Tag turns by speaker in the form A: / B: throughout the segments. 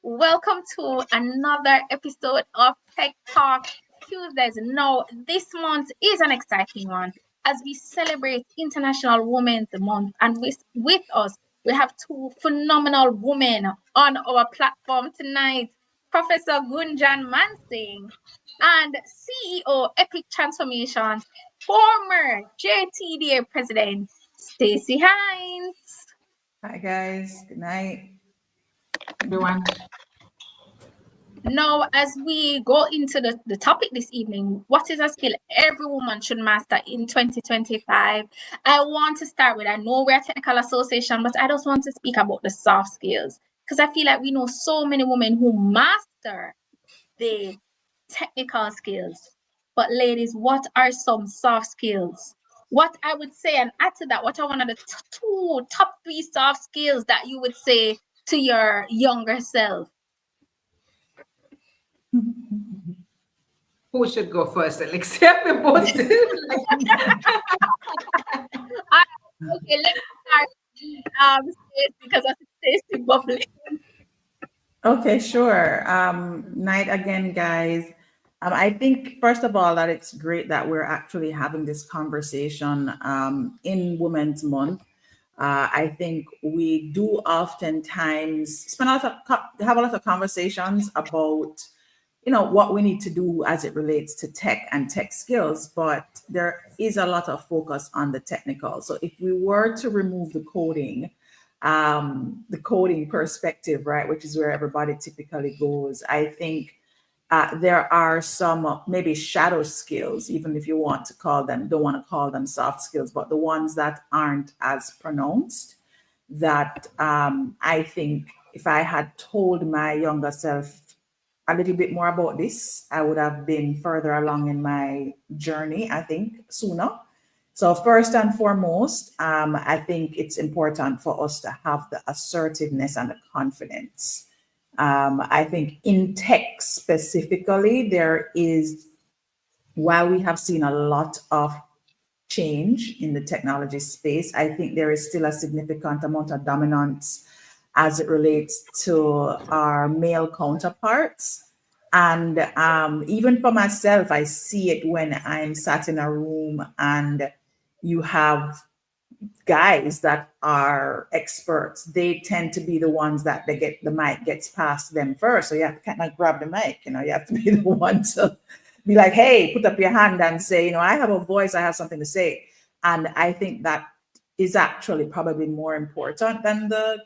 A: Welcome to another episode of Tech Talk Tuesdays. Now, this month is an exciting one as we celebrate International Women's Month, and with us, we have two phenomenal women on our platform tonight, Professor Gunjan Mansingh and CEO Epic Transformation, former JTDA President Stacey Hines.
B: Hi guys, good night.
C: Everyone.
A: Now, as we go into the topic this evening, what is a skill every woman should master in 2025? I want to start with, I know we're a technical association, but I just want to speak about the soft skills because I feel like we know so many women who master the technical skills. But ladies, what are some soft skills? What I would say, and add to that, what are one of the top three soft skills that you would say to your younger self?
C: Who should go first, Alexia? We both did.
A: Okay, let's start because I Stacey bubbling.
B: Okay, sure. Night again, guys. I think first of all that it's great that we're actually having this conversation in Women's Month. I think we do oftentimes spend a lot of have a lot of conversations about what we need to do as it relates to tech and tech skills, but there is a lot of focus on the technical. So if we were to remove the coding perspective, right, which is where everybody typically goes, I think there are some maybe shadow skills, even if you want to call them, don't want to call them soft skills, but the ones that aren't as pronounced, that I think if I had told my younger self a little bit more about this, I would have been further along in my journey, I think, sooner. So first and foremost, I think it's important for us to have the assertiveness and the confidence. I think in tech specifically, while we have seen a lot of change in the technology space, I think there is still a significant amount of dominance as it relates to our male counterparts. And even for myself, I see it when I'm sat in a room and you have guys that are experts. They tend to be the ones that the mic gets past them first. So you have to kind of grab the mic, you have to be the one to be like, hey, put up your hand and say, I have a voice, I have something to say. And I think that is actually probably more important than the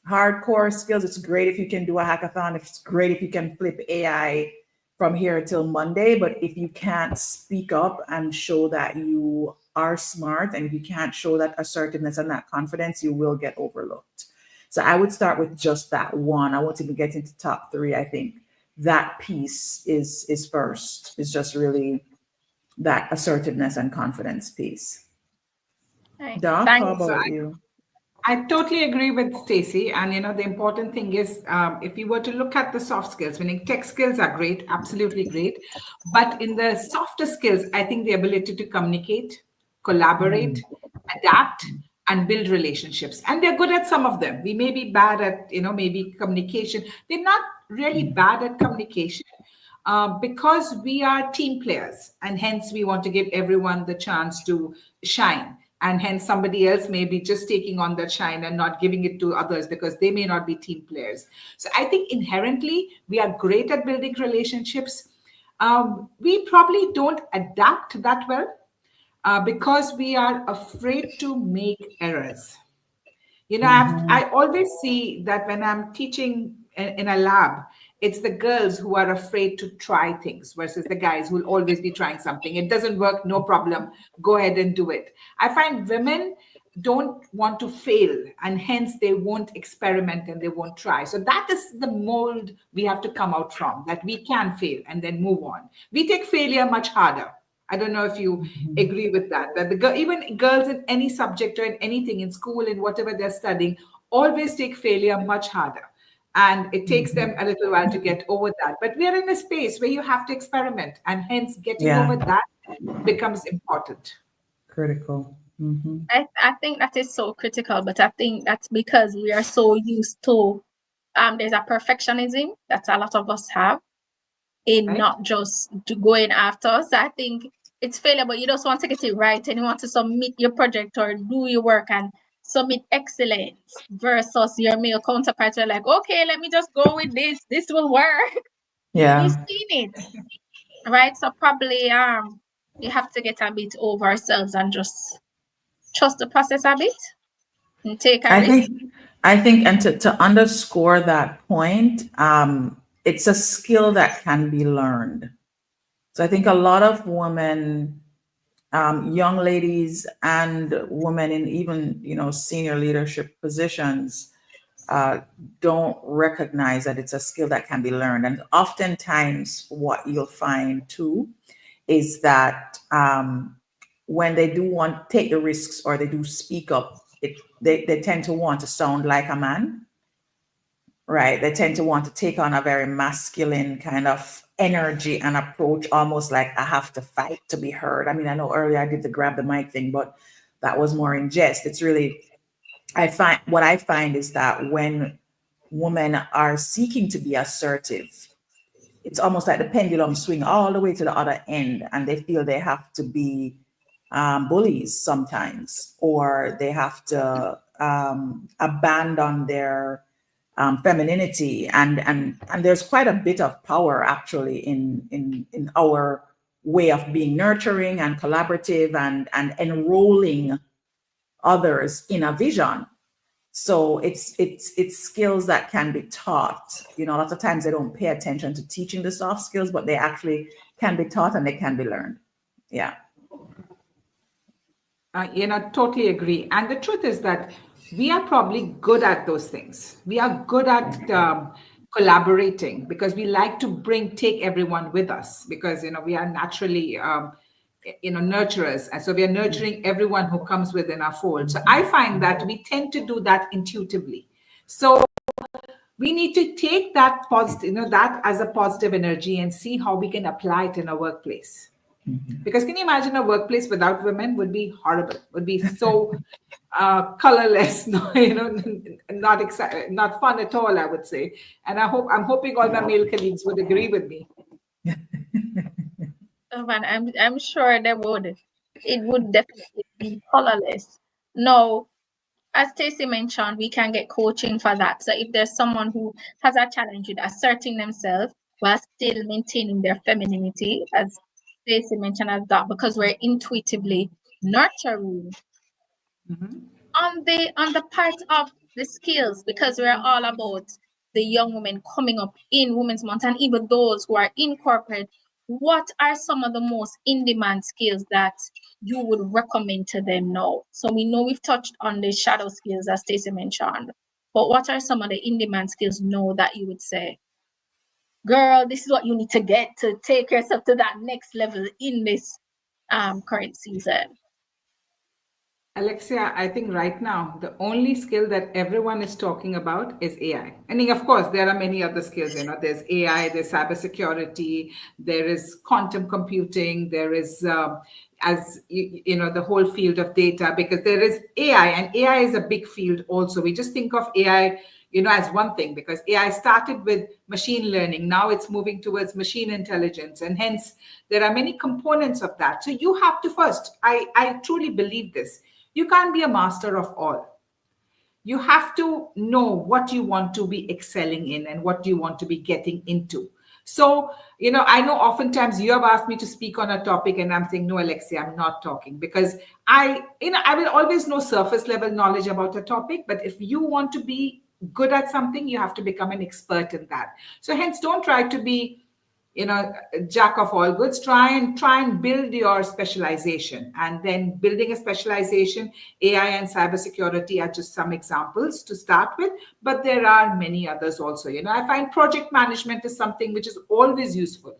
B: hardcore skills. It's great if you can do a hackathon. It's great if you can flip AI from here till Monday. But if you can't speak up and show that you are smart, and if you can't show that assertiveness and that confidence, you will get overlooked. So I would start with just that one. I won't even get into top three. I think that piece is first. It's just really that assertiveness and confidence piece.
A: Right.
B: Doc, how about you?
C: I totally agree with Stacey. And, the important thing is if you were to look at the soft skills, meaning tech skills are great, absolutely great. But in the softer skills, I think the ability to communicate, collaborate, adapt, and build relationships. And they're good at some of them. We may be bad at, maybe communication. They're not really bad at communication. Because we are team players, and hence we want to give everyone the chance to shine. And hence somebody else may be just taking on that shine and not giving it to others because they may not be team players. So I think inherently we are great at building relationships. We probably don't adapt that well because we are afraid to make errors. I always see that when I'm teaching in a lab, it's the girls who are afraid to try things versus the guys who will always be trying something. It doesn't work, no problem. Go ahead and do it. I find women don't want to fail, and hence they won't experiment and they won't try. So that is the mold we have to come out from, that we can fail and then move on. We take failure much harder. I don't know if you agree with that. That even girls in any subject or in anything in school, in whatever they're studying, always take failure much harder. And it takes them a little while to get over that. But we are in a space where you have to experiment, and hence getting over that becomes important.
B: Critical.
A: I think that is so critical, but I think that's because we are so used to there's a perfectionism that a lot of us have in
C: Right.
A: not just going after us. I think it's failure, but you just want to get it right and you want to submit your project or do your work and submit excellence versus your male counterparts are like, okay, let me just go with this. This will work.
B: Yeah.
A: We've seen it, right? So probably you have to get a bit over ourselves and just trust the process a bit and take a risk.
B: I think, and to underscore that point, it's a skill that can be learned. So I think a lot of women, young ladies and women in even, senior leadership positions, don't recognize that it's a skill that can be learned. And oftentimes what you'll find too is that when they do want take the risks or they do speak up, they tend to want to sound like a man, right? They tend to want to take on a very masculine kind of energy and approach, almost like I have to fight to be heard. I mean, I know earlier I did the grab the mic thing, but that was more in jest. It's really, I find is that when women are seeking to be assertive, it's almost like the pendulum swing all the way to the other end, and they feel they have to be bullies sometimes, or they have to abandon their femininity, and there's quite a bit of power actually in our way of being nurturing and collaborative and enrolling others in a vision. So it's skills that can be taught. Lots of times they don't pay attention to teaching the soft skills, but they actually can be taught and they can be learned. Yeah.
C: Totally agree. And the truth is that we are probably good at those things. We are good at collaborating because we like to take everyone with us because, we are naturally, nurturers. And so we are nurturing everyone who comes within our fold. So I find that we tend to do that intuitively. So we need to take that positive, that as a positive energy and see how we can apply it in a workplace. Because can you imagine a workplace without women would be horrible, would be so colorless, not fun at all, I would say. And I'm hoping all my male colleagues would agree with me.
A: Oh, man, I'm sure they would. It would definitely be colorless. No, as Stacey mentioned, we can get coaching for that. So if there's someone who has a challenge with asserting themselves while still maintaining their femininity, as Stacey mentioned, as that, because we're intuitively nurturing on the part of the skills, because we're all about the young women coming up in Women's Month and even those who are in corporate. What are some of the most in-demand skills that you would recommend to them now? So we know we've touched on the shadow skills, as Stacey mentioned, but what are some of the in-demand skills now that you would say, girl, this is what you need to get to take yourself to that next level in this current season?
C: Alexia, I think right now, the only skill that everyone is talking about is AI. I mean, of course, there are many other skills, there's AI, there's cybersecurity, there is quantum computing, there is, the whole field of data, because there is AI, and AI is a big field also. We just think of AI, as one thing, because AI started with machine learning. Now it's moving towards machine intelligence, and hence there are many components of that. So you have to first, I truly believe this. You can't be a master of all. You have to know what you want to be excelling in and what you want to be getting into. So, I know oftentimes you have asked me to speak on a topic and I'm saying, no, Alexia, I'm not talking, because I will always know surface level knowledge about a topic. But if you want to be good at something, you have to become an expert in that. So hence, don't try to be jack of all goods. Try and build your specialization, and then building a specialization. AI and cybersecurity are just some examples to start with, but there are many others also. I find project management is something which is always useful.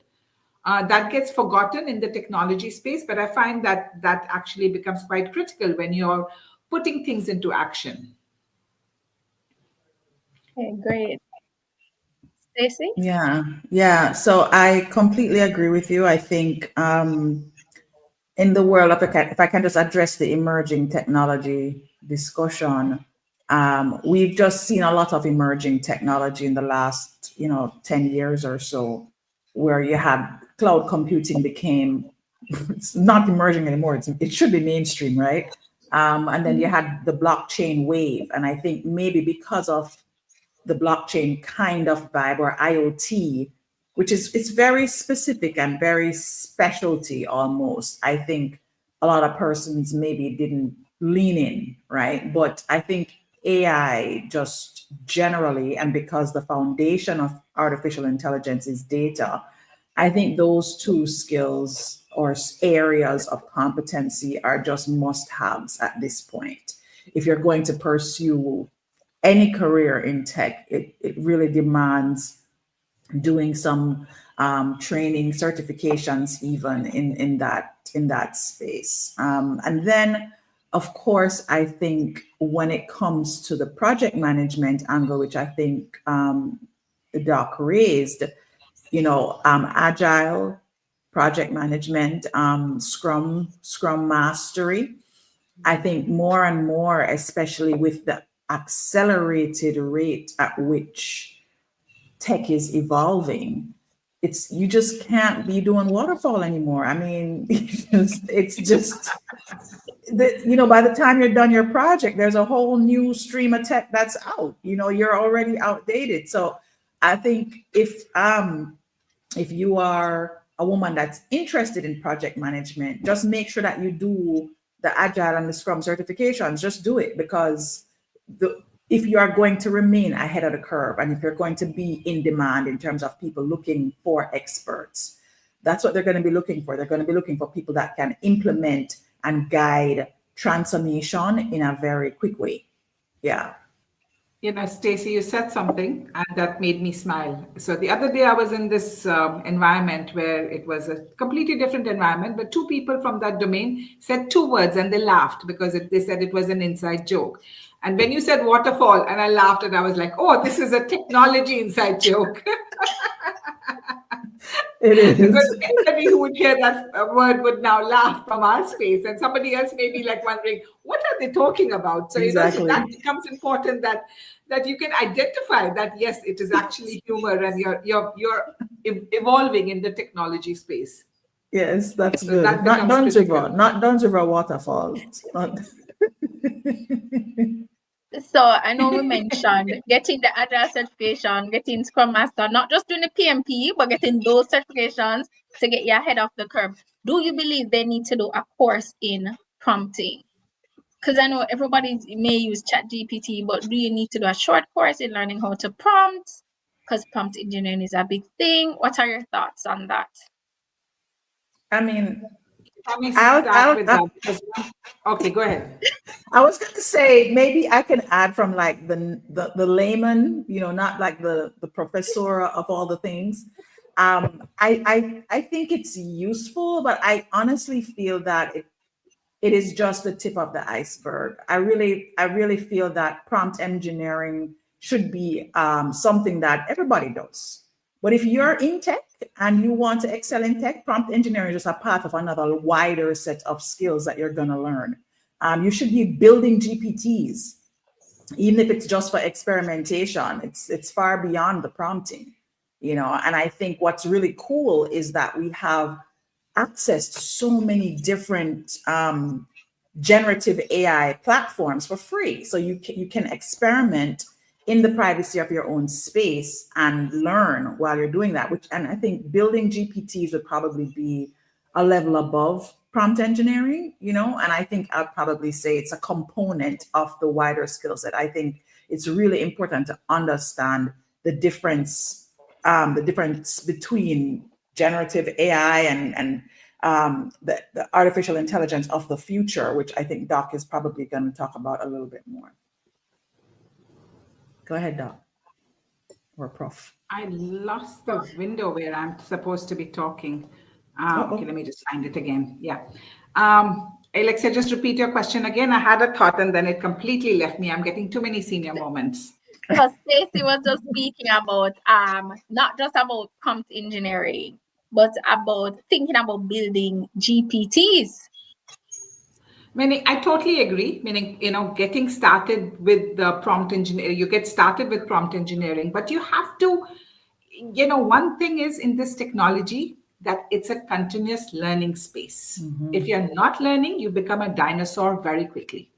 C: That gets forgotten in the technology space, but I find that actually becomes quite critical when you're putting things into action.
A: Okay, great. Stacey?
B: Yeah. So I completely agree with you. I think in the world of, if I can just address the emerging technology discussion, We've just seen a lot of emerging technology in the last, 10 years or so, where you had cloud computing became, it's not emerging anymore. It should be mainstream, right? And then you had the blockchain wave. And I think maybe because of the blockchain kind of vibe, or IoT, which is, it's very specific and very specialty almost. I think a lot of persons maybe didn't lean in, right? But I think AI just generally, and because the foundation of artificial intelligence is data, I think those two skills or areas of competency are just must haves at this point. If you're going to pursue any career in tech, it really demands doing some training, certifications, even in that space. And then, of course, I think when it comes to the project management angle, which I think Doc raised, agile project management, Scrum mastery. I think more and more, especially with the accelerated rate at which tech is evolving, you just can't be doing waterfall anymore. I mean, it's just by the time you're done your project, there's a whole new stream of tech that's out. You're already outdated. So I think if you are a woman that's interested in project management, just make sure that you do the Agile and the Scrum certifications. Just do it, because if you are going to remain ahead of the curve, and if you're going to be in demand in terms of people looking for experts, that's what they're going to be looking for. They're going to be looking for people that can implement and guide transformation in a very quick way. Yeah.
C: Stacey, you said something and that made me smile. So the other day I was in this environment where it was a completely different environment, but two people from that domain said two words and they laughed because they said it was an inside joke. And when you said waterfall, and I laughed, and I was like, oh, this is a technology inside joke.
B: It is.
C: Because anybody who would hear that word would now laugh from our space, and somebody else may be like wondering, what are they talking about? So,
B: exactly.
C: So that becomes important that you can identify that, yes, it is actually humor, and you're evolving in the technology space.
B: Yes, that's so good. That not Duns River waterfall.
A: So I know we mentioned getting the Agile certification, getting Scrum Master, not just doing the PMP, but getting those certifications to get you ahead of the curve. Do you believe they need to do a course in prompting? Because I know everybody may use ChatGPT, but do you need to do a short course in learning how to prompt? Because prompt engineering is a big thing. What are your thoughts on that?
B: I mean,
C: okay, go ahead.
B: I was going to say, maybe I can add from like the layman, not like the professor of all the things. I think it's useful, but I honestly feel that it is just the tip of the iceberg. I really feel that prompt engineering should be something that everybody does. But if you're in tech and you want to excel in tech, prompt engineering is just a part of another wider set of skills that you're going to learn. You should be building GPTs, even if it's just for experimentation. It's far beyond the prompting, And I think what's really cool is that we have access to so many different generative AI platforms for free. So you can experiment in the privacy of your own space and learn while you're doing that. And I think building GPTs would probably be a level above prompt engineering, and I think I'd probably say it's a component of the wider skill set. I think it's really important to understand the difference between generative AI and the artificial intelligence of the future, which I think Doc is probably going to talk about a little bit more. Go ahead, Doc. Or Prof.
C: I lost the window where I'm supposed to be talking. Okay, let me just find it again. Yeah. Alexia, just repeat your question again. I had a thought and then it completely left me. I'm getting too many senior moments.
A: So Stacey was just speaking about not just about prompt engineering, but about thinking about building GPTs.
C: Meaning, I totally agree. Meaning, getting started with the prompt engineering, you get started with prompt engineering, but you have to, one thing is in this technology that it's a continuous learning space. If you're not learning, you become a dinosaur very quickly.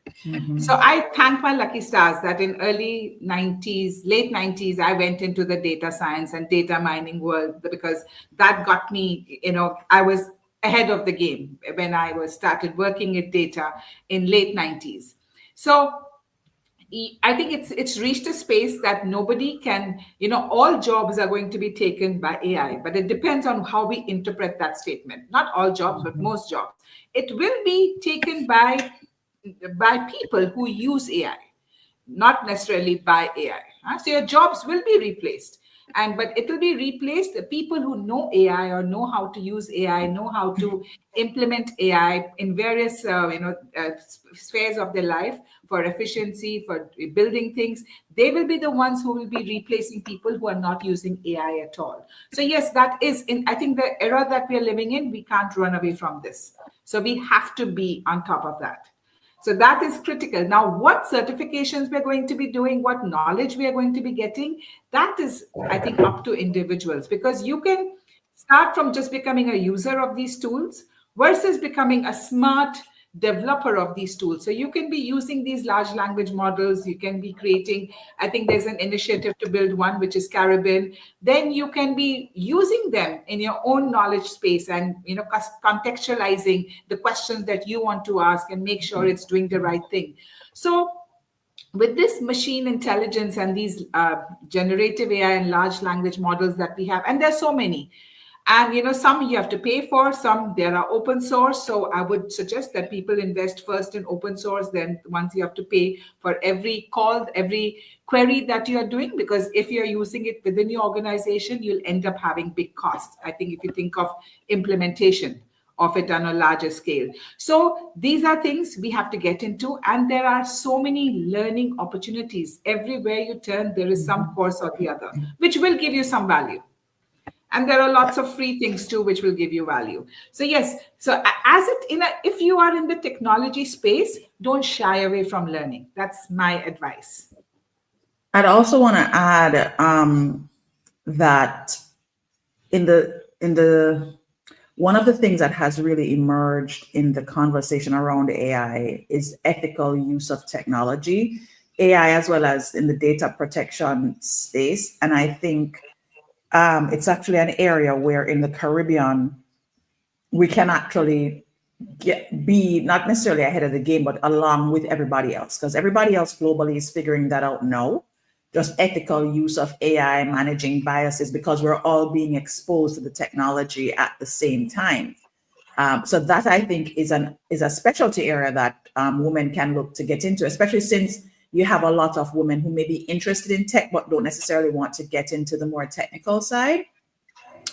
C: So I thank my lucky stars that in early 90s, late 90s, I went into the data science and data mining world because that got me, I was ahead of the game when I was started working with data in late 90s. So I think it's reached a space that nobody can, all jobs are going to be taken by AI, but it depends on how we interpret that statement. Not all jobs, but most jobs. It will be taken by people who use AI, not necessarily by AI. So your jobs will be replaced, but it will be replaced. The people who know AI or know how to use AI, know how to implement AI in various spheres of their life for efficiency, for building things. They will be the ones who will be replacing people who are not using AI at all. So yes, that is I think the era that we are living in, we can't run away from this. So we have to be on top of that. So that is critical. Now, what certifications we're going to be doing, what knowledge we are going to be getting, that is, I think, up to individuals, because you can start from just becoming a user of these tools versus becoming a smart developer of these tools. So you can be using these large language models. You can be creating, I think there's an initiative to build one, which is Caribbean. Then you can be using them in your own knowledge space and, contextualizing the questions that you want to ask and make sure it's doing the right thing. So with this machine intelligence and these generative AI and large language models that we have, and there's so many, and some you have to pay for, some there are open source. So I would suggest that people invest first in open source, then once you have to pay for every call, every query that you are doing, because if you're using it within your organization, you'll end up having big costs. I think if you think of implementation of it on a larger scale. So these are things we have to get into, and there are so many learning opportunities. Everywhere you turn, there is some course or the other, which will give you some value. And there are lots of free things too, which will give you value. So yes, so if you are in the technology space, don't shy away from learning. That's my advice.
B: I'd also want to add that in the one of the things that has really emerged in the conversation around AI is ethical use of technology, AI as well as in the data protection space. And I think it's actually an area where in the Caribbean, we can actually be not necessarily ahead of the game, but along with everybody else, because everybody else globally is figuring that out now. Just ethical use of AI, managing biases, because we're all being exposed to the technology at the same time. So that I think is a specialty area that women can look to get into, especially since you have a lot of women who may be interested in tech but don't necessarily want to get into the more technical side.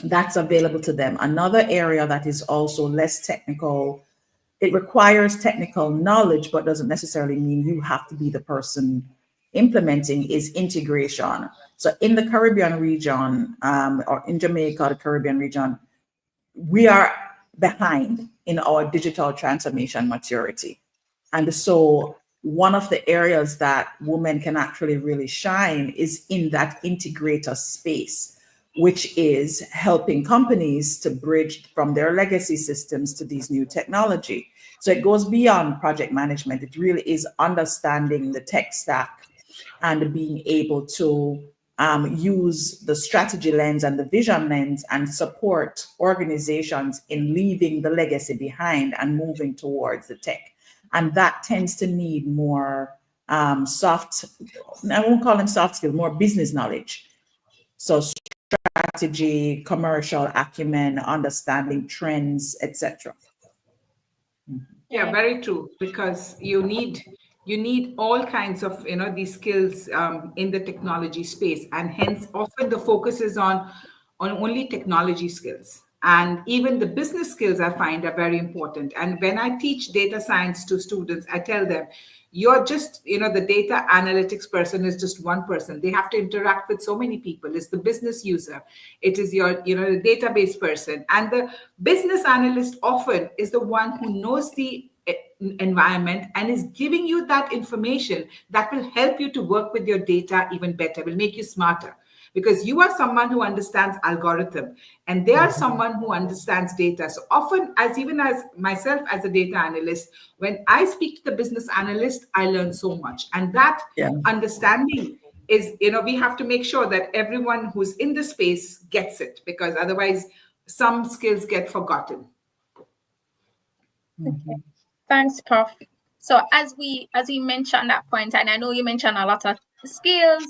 B: That's available to them. Another area that is also less technical, it requires technical knowledge but doesn't necessarily mean you have to be the person implementing, is integration. So in the Caribbean region, or in Jamaica, the Caribbean region, we are behind in our digital transformation maturity. And so one of the areas that women can actually really shine is in that integrator space, which is helping companies to bridge from their legacy systems to these new technology. So it goes beyond project management. It really is understanding the tech stack and being able to use the strategy lens and the vision lens and support organizations in leaving the legacy behind and moving towards the tech. And that tends to need more soft, I won't call them soft skills, more business knowledge. So strategy, commercial acumen, understanding trends, etc.
C: Yeah, very true. Because you need all kinds of these skills in the technology space, and hence often the focus is on only technology skills. And even the business skills I find are very important. And when I teach data science to students, I tell them, you're just, the data analytics person is just one person. They have to interact with so many people. It's the business user. It is your, the database person. And the business analyst often is the one who knows the environment and is giving you that information that will help you to work with your data even better, will make you smarter. Because you are someone who understands algorithm and they are someone who understands data. So often, even as myself as a data analyst, when I speak to the business analyst, I learn so much. And that understanding is, we have to make sure that everyone who's in the space gets it, because otherwise some skills get forgotten.
A: Okay. Thanks, Prof. So as we mentioned that point, and I know you mentioned a lot of skills,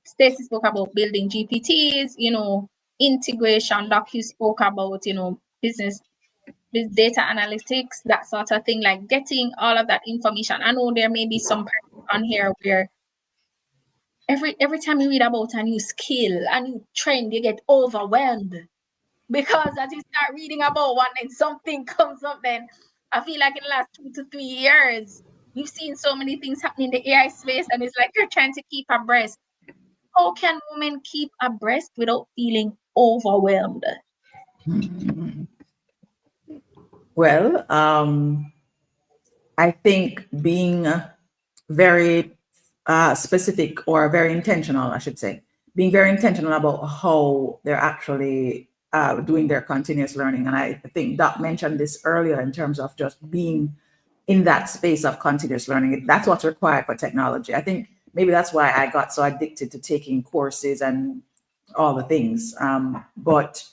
A: Stacey spoke about building GPTs, integration. Doc, you spoke about, business data analytics, that sort of thing, like getting all of that information. I know there may be some person on here where every time you read about a new skill, a new trend, you get overwhelmed. Because as you start reading about one and something comes up, then I feel like in the last 2 to 3 years, we've seen so many things happening in the AI space, and it's like you're trying to keep abreast. How can women keep abreast without feeling overwhelmed?
B: Well, I think being very specific, or very intentional, I should say, being very intentional about how they're actually doing their continuous learning. And I think Doc mentioned this earlier in terms of just being in that space of continuous learning. That's what's required for technology. I think maybe that's why I got so addicted to taking courses and all the things. But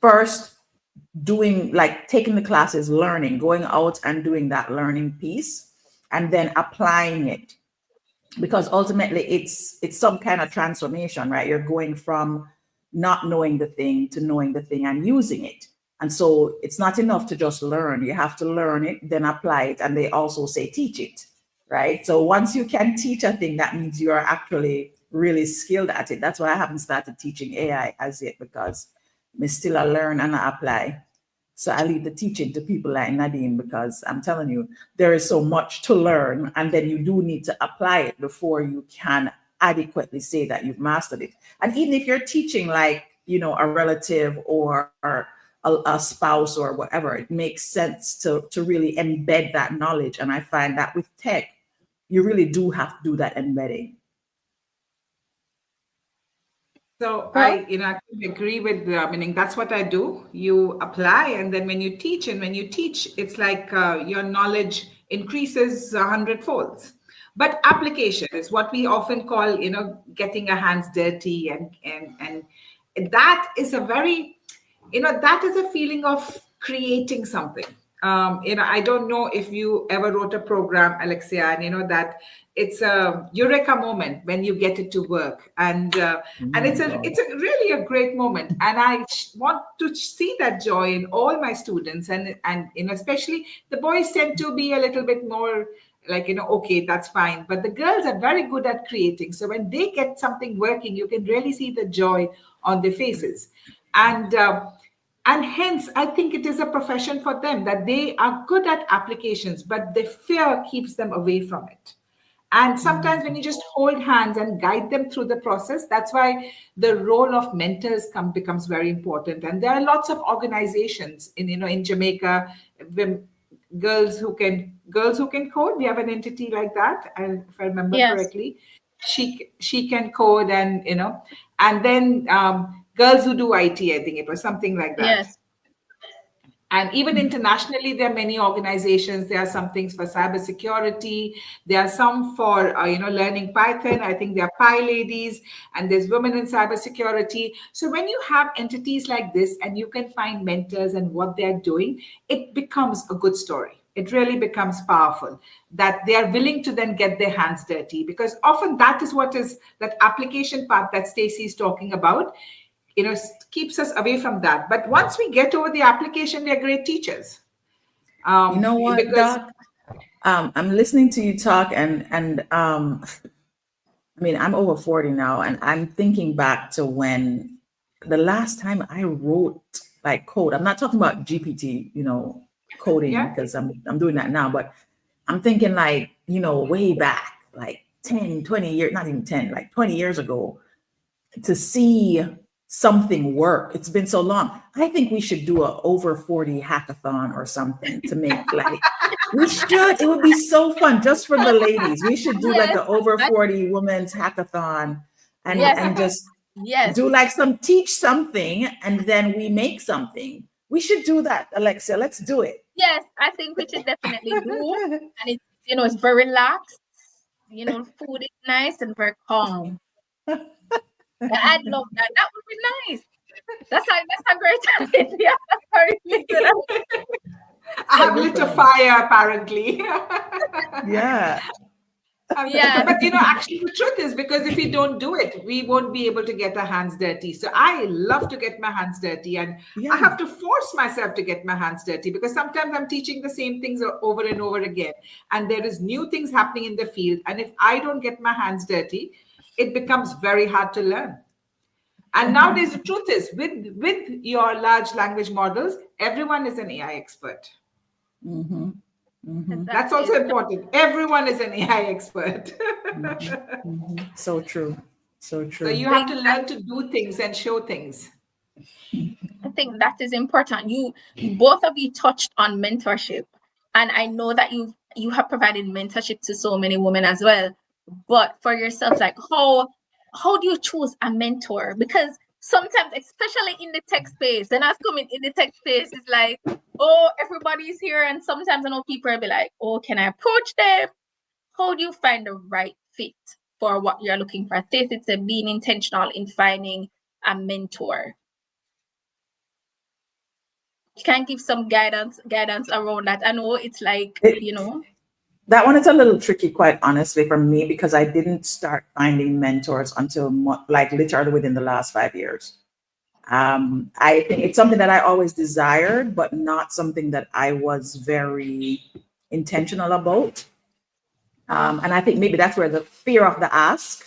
B: first, taking the classes, learning, going out and doing that learning piece, and then applying it, because ultimately it's some kind of transformation, right? You're going from not knowing the thing to knowing the thing and using it. And so it's not enough to just learn. You have to learn it, then apply it. And they also say teach it, right? So once you can teach a thing, that means you are actually really skilled at it. That's why I haven't started teaching AI as yet, because I still learn and I apply. So I leave the teaching to people like Nadine, because I'm telling you, there is so much to learn, and then you do need to apply it before you can adequately say that you've mastered it. And even if you're teaching like, a relative or a spouse or whatever, it makes sense to really embed that knowledge. And I find that with tech, you really do have to do that embedding.
C: So I agree with, meaning that's what I do. You apply, and then when you teach, it's like your knowledge increases 100-folds. But application is what we often call, getting our hands dirty, and that is a very, that is a feeling of creating something. I don't know if you ever wrote a program, Alexia, and that it's a eureka moment when you get it to work, and it's a really a great moment, and I want to see that joy in all my students, and especially the boys tend to be a little bit more like, okay, that's fine, but the girls are very good at creating. So when they get something working, you can really see the joy on their faces, and hence, I think it is a profession for them, that they are good at applications, but the fear keeps them away from it. And sometimes when you just hold hands and guide them through the process, that's why the role of mentors becomes very important. And there are lots of organizations in Jamaica, girls who can code. We have an entity like that, and if I remember correctly, she can code, and and then girls who do IT, I think it was something like that.
A: Yes.
C: And even internationally, there are many organizations. There are some things for cybersecurity. There are some for learning Python. I think there are Pi ladies, and there's women in cybersecurity. So when you have entities like this, and you can find mentors and what they're doing, it becomes a good story. It really becomes powerful that they are willing to then get their hands dirty, because often that is what is that application part that Stacey is talking about. Keeps us away from that. But once we get over the application, we are great teachers.
B: You know what, Doc? I'm listening to you talk, and I mean, I'm over 40 now, and I'm thinking back to when the last time I wrote like code. I'm not talking about GPT, coding, because I'm doing that now, but I'm thinking like, way back, like 10, 20 years, not even 10, like 20 years ago, to see something work. It's been so long. I think we should do a over 40 hackathon or something to make like, we should, it would be so fun just for the ladies. We should do like
A: Yes,
B: an over 40 women's hackathon and,
A: yes,
B: and just
A: yes,
B: do like teach something and then we make something. We should do that, Alexia. Let's do it.
A: yes. I think we should definitely do. And it's, it's very relaxed. Food is nice and very calm. I'd love that. That would be nice. That's a great idea.
C: I have lit a fire, apparently.
B: Yeah.
A: Yeah.
C: But actually the truth is, because if we don't do it, we won't be able to get our hands dirty. So I love to get my hands dirty, and I have to force myself to get my hands dirty, because sometimes I'm teaching the same things over and over again, and there is new things happening in the field. And if I don't get my hands dirty, it becomes very hard to learn. And nowadays the truth is, with your large language models, everyone is an AI expert.
B: Mm-hmm. Mm-hmm.
C: That's also important. Everyone is an AI expert.
B: Mm-hmm. So true. So true.
C: So you have to learn to do things and show things.
A: I think that is important. Both of you touched on mentorship, and I know that you have provided mentorship to so many women as well. But for yourself, like how do you choose a mentor? Because sometimes, especially in the tech space, and us coming in the tech space, it's like, oh, everybody's here, and sometimes I know people will be like, oh, can I approach them? How do you find the right fit for what you're looking for? Stacey said being intentional in finding a mentor. You can give some guidance around that. I know it's like,
B: That one is a little tricky, quite honestly, for me, because I didn't start finding mentors until like literally within the last 5 years. I think it's something that I always desired, but not something that I was very intentional about. And I think maybe that's where the fear of the ask,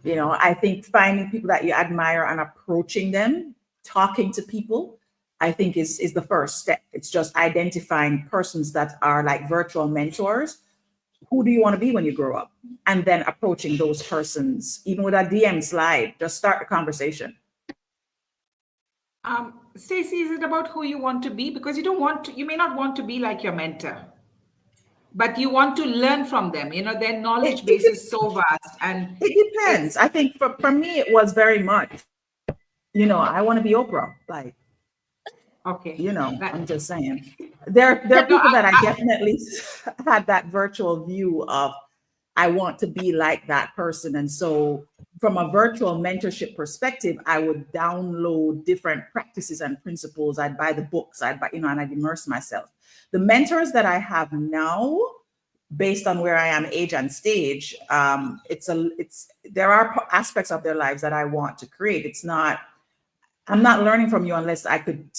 B: I think finding people that you admire and approaching them, talking to people, I think is the first step. It's just identifying persons that are like virtual mentors. Who do you want to be when you grow up? And then approaching those persons, even with a DM slide, just start the conversation.
C: Stacey, is it about who you want to be? Because you may not want to be like your mentor, but you want to learn from them. Their knowledge base is so vast, and
B: it depends. I think for me, it was very much, I want to be Oprah, like.
C: Okay.
B: I'm just saying. There are people that I definitely had that virtual view of, I want to be like that person. And so from a virtual mentorship perspective, I would download different practices and principles. I'd buy the books, and I'd immerse myself. The mentors that I have now, based on where I am age and stage, there are aspects of their lives that I want to create. I'm not learning from you unless I can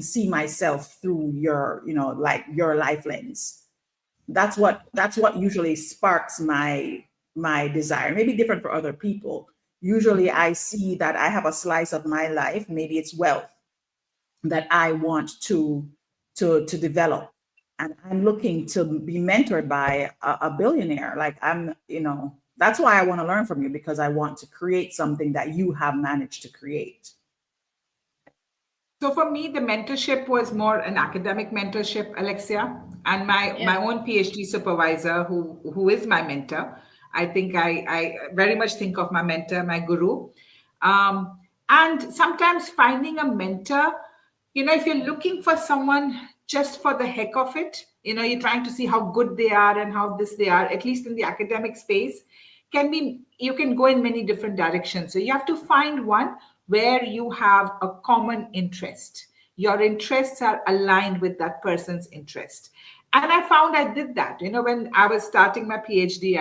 B: see myself through your, your life lens. That's what usually sparks my desire. Maybe different for other people. Usually I see that I have a slice of my life, maybe it's wealth, that I want to develop. And I'm looking to be mentored by a billionaire. Like that's why I want to learn from you, because I want to create something that you have managed to create.
C: So for me, the mentorship was more an academic mentorship, Alexia, and my own PhD supervisor, who is my mentor. I think I very much think of my mentor, my guru. And sometimes finding a mentor, if you're looking for someone just for the heck of it, you're trying to see how good they are and how this they are, at least in the academic space, you can go in many different directions. So you have to find one where you have a common interest. Your interests are aligned with that person's interest. And I found I did that. When I was starting my PhD,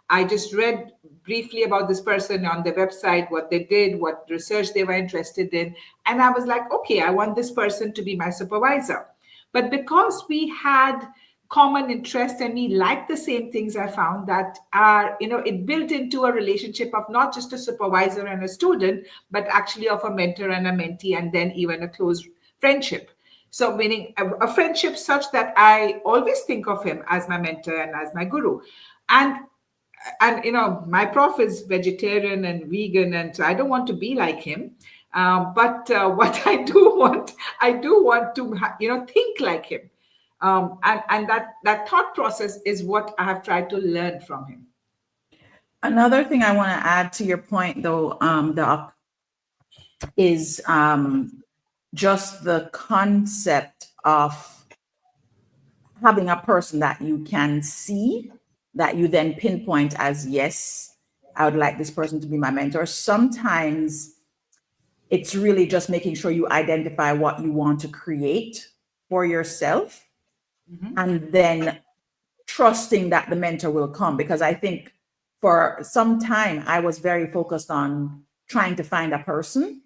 C: I just read briefly about this person on the website, what they did, what research they were interested in. And I was like, okay, I want this person to be my supervisor. But because we had common interest and we like the same things, I found that it built into a relationship of not just a supervisor and a student, but actually of a mentor and a mentee, and then even a close friendship. So meaning a friendship such that I always think of him as my mentor and as my guru. And and my prof is vegetarian and vegan, and so I don't want to be like him. But what I do want to think like him, and that thought process is what I have tried to learn from him.
B: Another thing I want to add to your point, though, Doc, is just the concept of having a person that you can see, that you then pinpoint as, yes, I would like this person to be my mentor. Sometimes it's really just making sure you identify what you want to create for yourself, and then trusting that the mentor will come. Because I think for some time I was very focused on trying to find a person,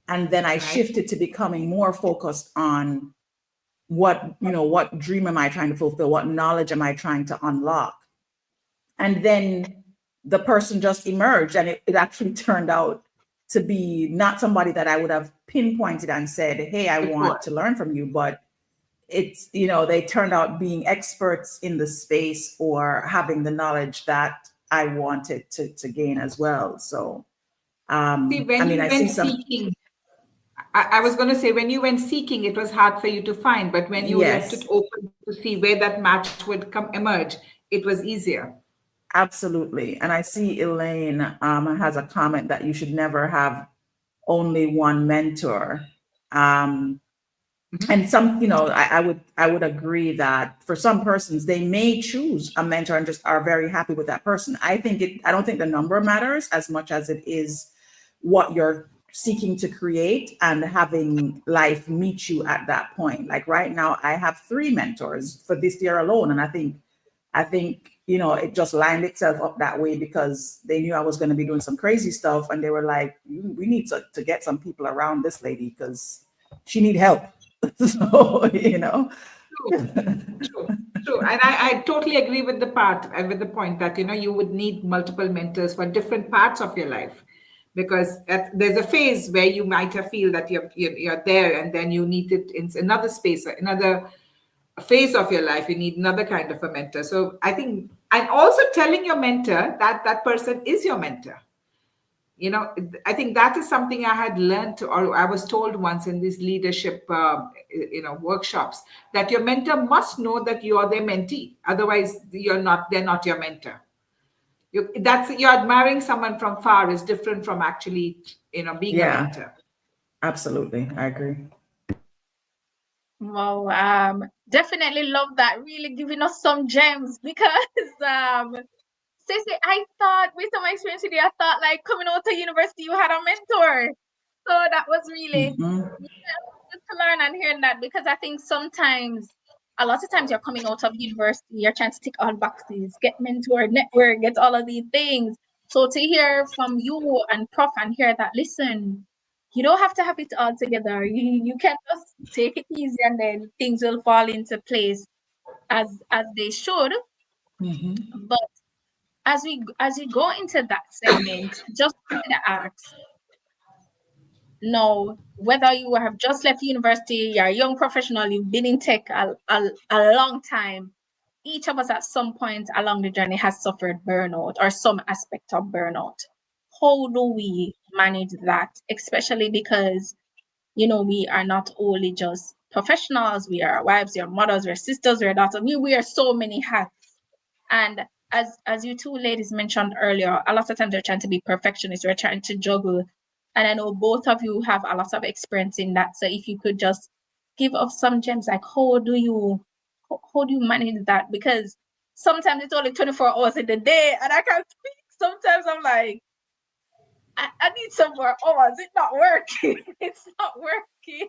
B: and then I shifted to becoming more focused on what dream am I trying to fulfill, what knowledge am I trying to unlock. And then the person just emerged, and it actually turned out to be not somebody that I would have pinpointed and said, hey, I want to learn from you, but it's, they turned out being experts in the space or having the knowledge that I wanted to gain as well. So I see some
C: seeking, I was going to say, when you went seeking, it was hard for you to find, but when you left it open to see where that match would emerge, it was easier.
B: Absolutely. And I see Elaine has a comment that you should never have only one mentor. And some, I would agree that for some persons, they may choose a mentor and just are very happy with that person. I don't think the number matters as much as it is what you're seeking to create and having life meet you at that point. Like right now, I have 3 mentors for this year alone. And I think, it just lined itself up that way because they knew I was going to be doing some crazy stuff. And they were like, we need to get some people around this lady because she need help. So,
C: True. And I totally agree with the point that, you would need multiple mentors for different parts of your life. Because there's a phase where you might have feel that you're there, and then you need it in another space, or another phase of your life, you need another kind of a mentor. So I think, and also telling your mentor that that person is your mentor. I think that is something I had learned, or I was told once in these leadership, workshops, that your mentor must know that you are their mentee. Otherwise, they're not your mentor. You're admiring someone from far is different from actually, being a mentor.
B: Absolutely. I agree.
A: Wow, definitely love that. Really giving us some gems because Stacey, I thought based on my experience today, I thought like coming out to university you had a mentor. So that was really good to learn and hearing that, because I think a lot of times you're coming out of university, you're trying to tick all boxes, get mentor, network, get all of these things. So to hear from you and Prof and hear that, listen, you don't have to have it all together. You can just take it easy and then things will fall into place as they should. But as we go into that segment, just wanted to ask, no, whether you have just left university, you're a young professional, you've been in tech a long time, each of us at some point along the journey has suffered burnout or some aspect of burnout. How do we manage that? Especially because, we are not only just professionals, we are wives, we are mothers, we are sisters, we are daughters, we wear so many hats. And as you two ladies mentioned earlier, a lot of times we're trying to be perfectionists, we're trying to juggle. And I know both of you have a lot of experience in that. So if you could just give us some gems, like how do you manage that? Because sometimes it's only 24 hours in the day and I can't speak. Sometimes I'm like, I need some more hours. It's not working. It's not working.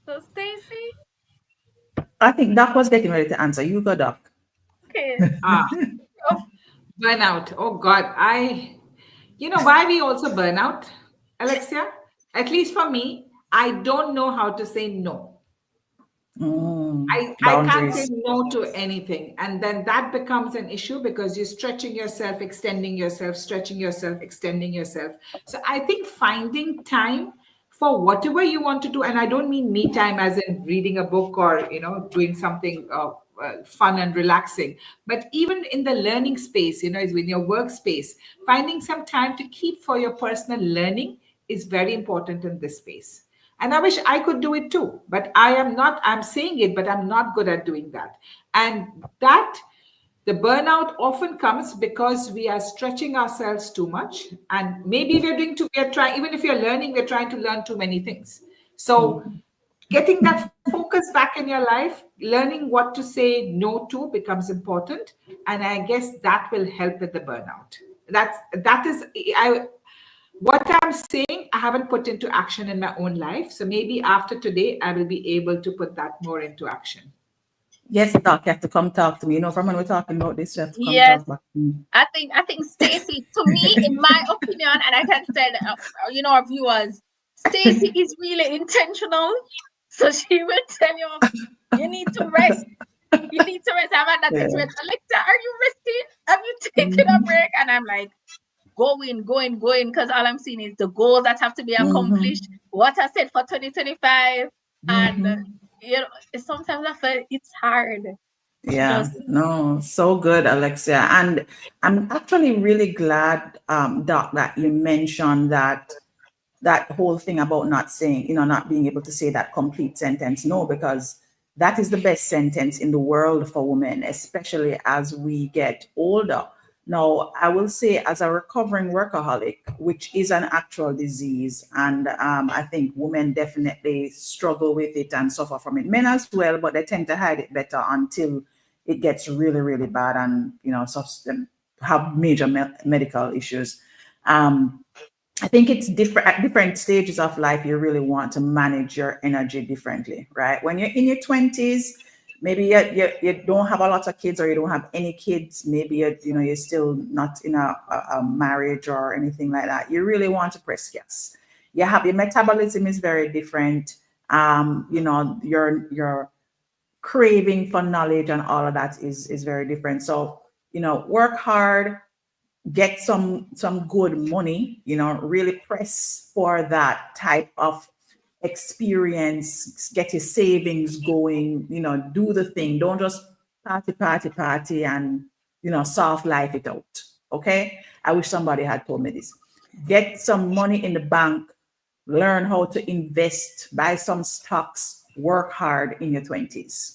A: So Stacey?
B: I think Doc was getting ready to answer. You go, Doc.
A: Okay.
C: Burnout. Oh God. Why we also burn out, Alexia? At least for me, I don't know how to say no. I can't say no to anything. And then that becomes an issue because you're stretching yourself, extending yourself, stretching yourself, extending yourself. So I think finding time for whatever you want to do, and I don't mean me time as in reading a book or, doing something fun and relaxing. But even in the learning space, is in your workspace, finding some time to keep for your personal learning is very important in this space. And I wish I could do it too, but I'm saying it, but I'm not good at doing that. And that the burnout often comes because we are stretching ourselves too much. And maybe we're trying, even if you're learning, we're trying to learn too many things. So getting that focus back in your life, learning what to say no to becomes important. And I guess that will help with the burnout. What I'm saying, I haven't put into action in my own life. So maybe after today, I will be able to put that more into action.
B: Yes, Doc, you have to come talk to me. From when we're talking about this, you have to come
A: Yes.
B: talk back to me.
A: I think Stacey, to me, in my opinion, and I can tell our viewers, Stacey is really intentional. So she will tell you need to rest. You need to rest. I'm at that stage where Alexia, are you resting? Have you taken a break? And I'm like, going, because all I'm seeing is the goals that have to be accomplished, what I said for 2025. And sometimes I feel it's hard.
B: Yeah, no, so good, Alexia. And I'm actually really glad, Doc, that you mentioned that whole thing about not saying, not being able to say that complete sentence, no, because that is the best sentence in the world for women, especially as we get older. Now, I will say, as a recovering workaholic, which is an actual disease, and I think women definitely struggle with it and suffer from it. Men as well, but they tend to hide it better until it gets really, really bad and, have major medical issues. I think it's different at different stages of life. You really want to manage your energy differently, right? When you're in your 20s, maybe you don't have a lot of kids or you don't have any kids. Maybe you're still not in a marriage or anything like that. You really want to press gas. Your metabolism is very different. Your craving for knowledge and all of that is very different. So work hard. Get some good money, really press for that type of experience, get your savings going, do the thing. Don't just party and, soft life it out. Okay. I wish somebody had told me this. Get some money in the bank, learn how to invest, buy some stocks, work hard in your 20s.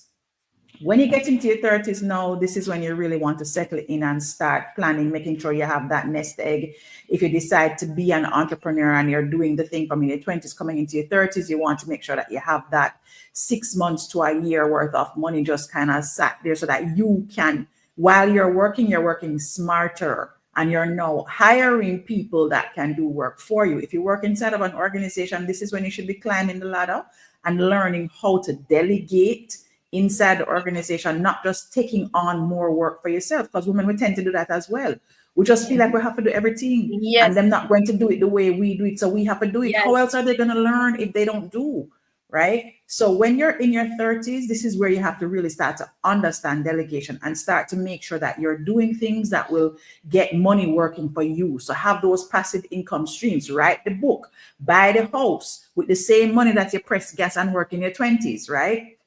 B: When you get into your 30s now, this is when you really want to settle in and start planning, making sure you have that nest egg. If you decide to be an entrepreneur and you're doing the thing from in your 20s, coming into your 30s, you want to make sure that you have that 6 months to a year worth of money just kind of sat there so that you can, while you're working smarter. And you're now hiring people that can do work for you. If you work inside of an organization, this is when you should be climbing the ladder and learning how to delegate inside the organization, not just taking on more work for yourself, because women, we tend to do that as well. We just feel like we have to do everything, and they're not going to do it the way we do it, so we have to do it. How else are they going to learn if they don't do, right? So when you're in your 30s, this is where you have to really start to understand delegation and start to make sure that you're doing things that will get money working for you. So have those passive income streams. Write the book, buy the house with the same money that you press gas and work in your 20s, right?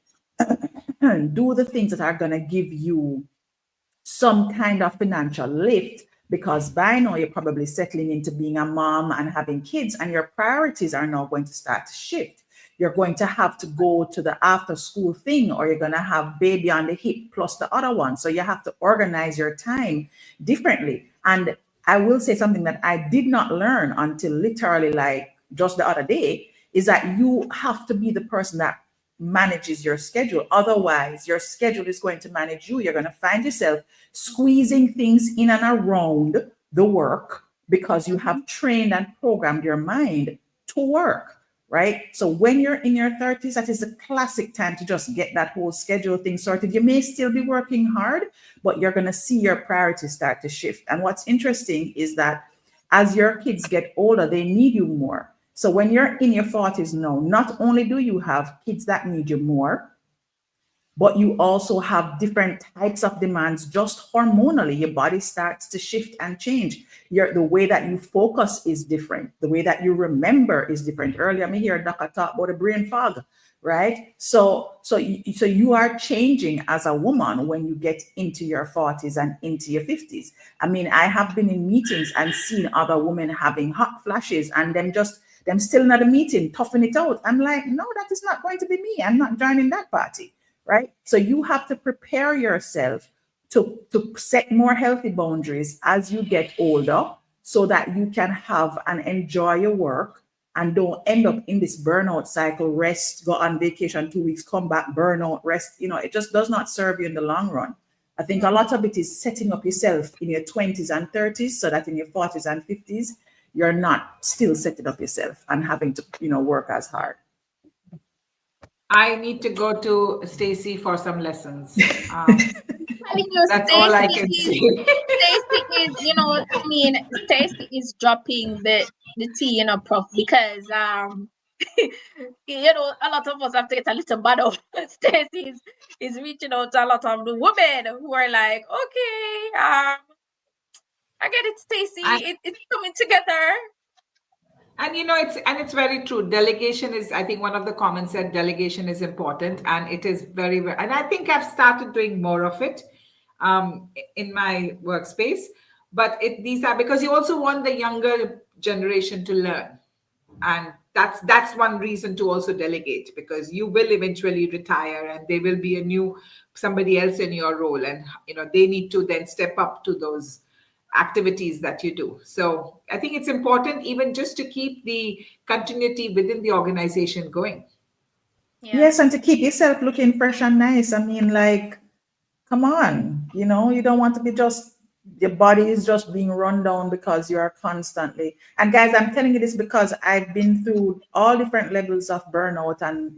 B: Do the things that are going to give you some kind of financial lift, because by now you're probably settling into being a mom and having kids, and your priorities are now going to start to shift. You're going to have to go to the after school thing, or you're going to have baby on the hip plus the other one. So you have to organize your time differently. And I will say something that I did not learn until literally like just the other day, is that you have to be the person that manages your schedule. Otherwise, your schedule is going to manage you. You're going to find yourself squeezing things in and around the work because you have trained and programmed your mind to work, right? So when you're in your 30s, that is a classic time to just get that whole schedule thing sorted. You may still be working hard, but you're going to see your priorities start to shift. And what's interesting is that as your kids get older, they need you more. So when you're in your 40s now, not only do you have kids that need you more, but you also have different types of demands just hormonally. Your body starts to shift and change. The way that you focus is different. The way that you remember is different. Earlier, I hear Dr. talk about the brain fog, right? So you are changing as a woman when you get into your 40s and into your 50s. I mean, I have been in meetings and seen other women having hot flashes and them still in the meeting, toughing it out. I'm like, no, that is not going to be me. I'm not joining that party, right? So you have to prepare yourself to set more healthy boundaries as you get older so that you can have and enjoy your work and don't end up in this burnout cycle, rest, go on vacation 2 weeks, come back, burnout, rest. It just does not serve you in the long run. I think a lot of it is setting up yourself in your 20s and 30s so that in your 40s and 50s, you're not still setting up yourself and having to, work as hard.
C: I need to go to Stacey for some lessons. That's
A: Stacey
C: all I can say.
A: Stacey is, Stacey is dropping the tea, Prof, because a lot of us have to get a little battle. Stacey is reaching out to a lot of the women who are like, okay, I get it, Stacey. It's coming together.
C: And it's very true. Delegation is, I think one of the comments said delegation is important, and it is very, very, and I think I've started doing more of it in my workspace. But these are because you also want the younger generation to learn, and that's one reason to also delegate, because you will eventually retire and there will be somebody else in your role, and they need to then step up to those activities that you do. So I think it's important even just to keep the continuity within the organization going.
B: Yeah. Yes, and to keep yourself looking fresh and nice. I mean, like, come on, you don't want to be your body is just being run down because you are constantly. And guys, I'm telling you this because I've been through all different levels of burnout and,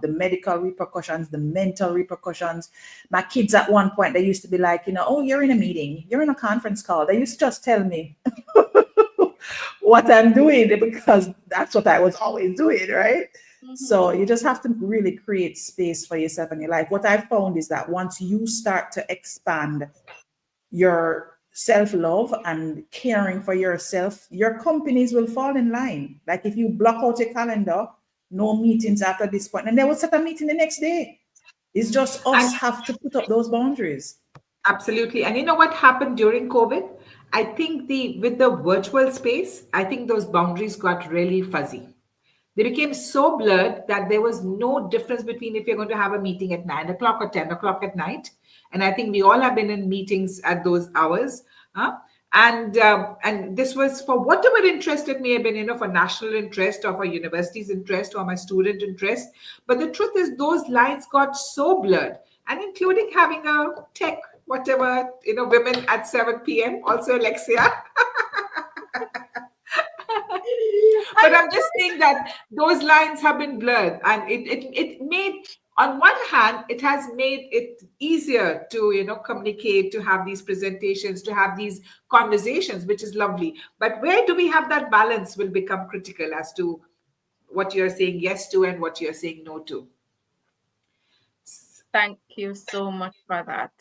B: the medical repercussions, the mental repercussions. My kids at one point, they used to be like, oh, you're in a meeting, you're in a conference call. They used to just tell me what I'm doing because that's what I was always doing, right? Mm-hmm. So you just have to really create space for yourself in your life. What I've found is that once you start to expand your self-love and caring for yourself, your companies will fall in line. Like if you block out your calendar, no meetings after this point, and they will set a meeting the next day. It's just us have to put up those boundaries.
C: Absolutely. And you know what happened during COVID? I think with the virtual space, I think those boundaries got really fuzzy. They became so blurred that there was no difference between if you're going to have a meeting at 9 o'clock or 10 o'clock at night. And I think we all have been in meetings at those hours. And this was for whatever interest it may have been, for national interest or for university's interest or my student interest. But the truth is those lines got so blurred, and including having a tech, whatever, women at 7 p.m. also, Alexia. But I'm just saying that those lines have been blurred, and it made, on one hand, it has made it easier to, communicate, to have these presentations, to have these conversations, which is lovely. But where do we have that balance will become critical as to what you're saying yes to and what you're saying no to.
A: Thank you so much for that.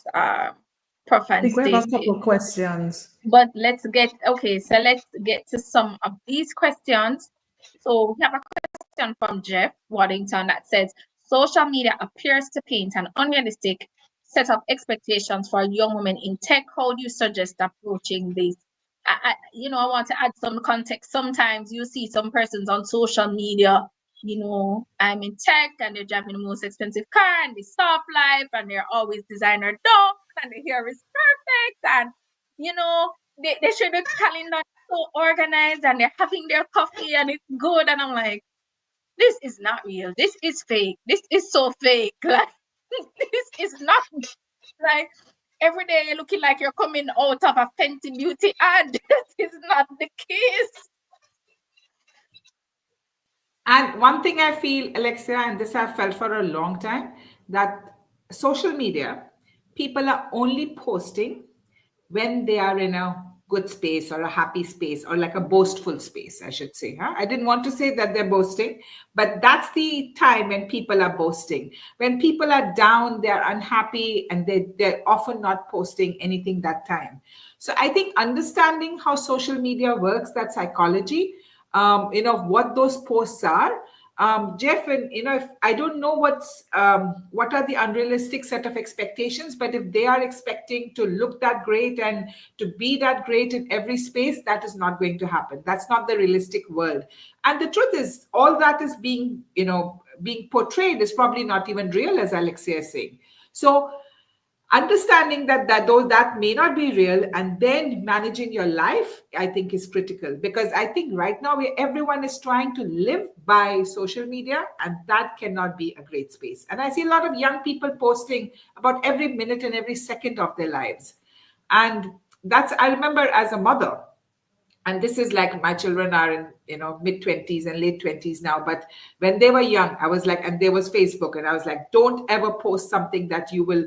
A: Prof.
B: I think we have a couple of questions.
A: But let's get to some of these questions. So we have a question from Jeff Waddington that says, social media appears to paint an unrealistic set of expectations for young women in tech. How do you suggest approaching this? I want to add some context. Sometimes you see some persons on social media, I'm in tech and they're driving the most expensive car and they soft life and they're always designer dog and the hair is perfect and they show the calendar so organized and they're having their coffee and it's good, and I'm like, this is not real. This is fake. This is so fake. Like, this is not like every day you're looking like you're coming out of a Fenty Beauty ad. That is not the case.
C: And one thing I feel, Alexia, and this I've felt for a long time, that social media, people are only posting when they are in a good space or a happy space or like a boastful space, I should say. I didn't want to say that they're boasting, but that's the time when people are boasting. When people are down, they're unhappy, and they're often not posting anything that time. So I think understanding how social media works, that psychology, what those posts are, Jeff, and if I don't know what are the unrealistic set of expectations, but if they are expecting to look that great and to be that great in every space, that is not going to happen. That's not the realistic world. And the truth is, all that is being portrayed is probably not even real, as Alexia is saying. So understanding that may not be real, and then managing your life, I think, is critical, because I think right now everyone is trying to live by social media, and that cannot be a great space. And I see a lot of young people posting about every minute and every second of their lives. And I remember as a mother, and this is like, my children are in mid-20s and late 20s now, but when they were young, I was like, and there was Facebook, and I was like, don't ever post something that you will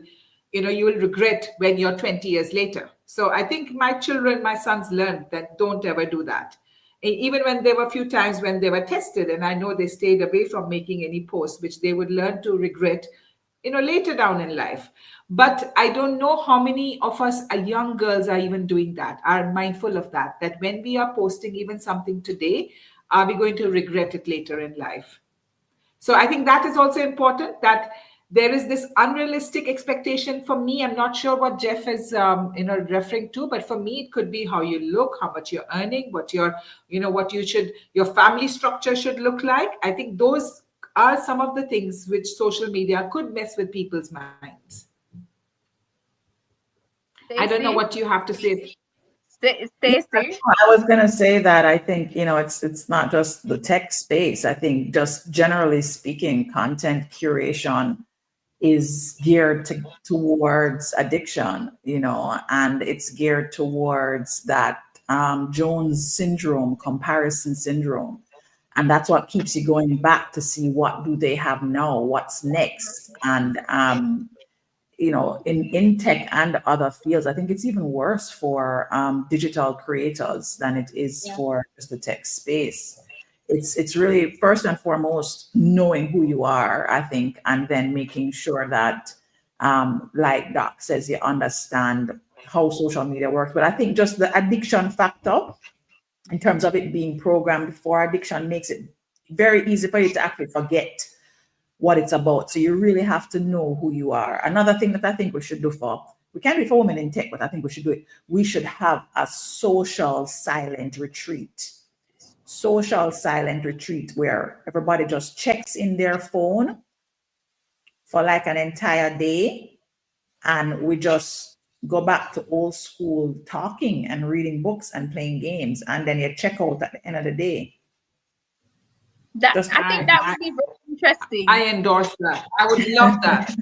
C: regret when you're 20 years later. So I think my sons learned that don't ever do that. Even when there were a few times when they were tested, and I know they stayed away from making any posts, which they would learn to regret, later down in life. But I don't know how many of us young girls are even doing that, are mindful of that when we are posting even something today, are we going to regret it later in life? So I think that is also important, that there is this unrealistic expectation. For me, I'm not sure what Jeff is referring to, but for me, it could be how you look, how much you're earning, what your family structure should look like. I think those are some of the things which social media could mess with people's minds.
A: Stacey?
C: I don't know what you have to say.
A: Stacey?
B: I was going to say that I think, it's not just the tech space. I think just generally speaking, content curation is geared towards addiction, and it's geared towards that Jones syndrome, comparison syndrome. And that's what keeps you going back to see what do they have now, what's next. And in tech and other fields, I think it's even worse for digital creators than it is for just the tech space. It's really first and foremost knowing who you are, I think, and then making sure that, like Doc says, you understand how social media works. But I think just the addiction factor, in terms of it being programmed before addiction, makes it very easy for you to actually forget what it's about. So you really have to know who you are. Another thing that I think we should do we can't do it for women in tech, but I think we should do it. We should have a social silent retreat. Social silent retreat where everybody just checks in their phone for like an entire day, and we just go back to old school talking and reading books and playing games, and then you check out at the end of the day.
A: I think that would be very interesting.
C: I endorse that. I would love that.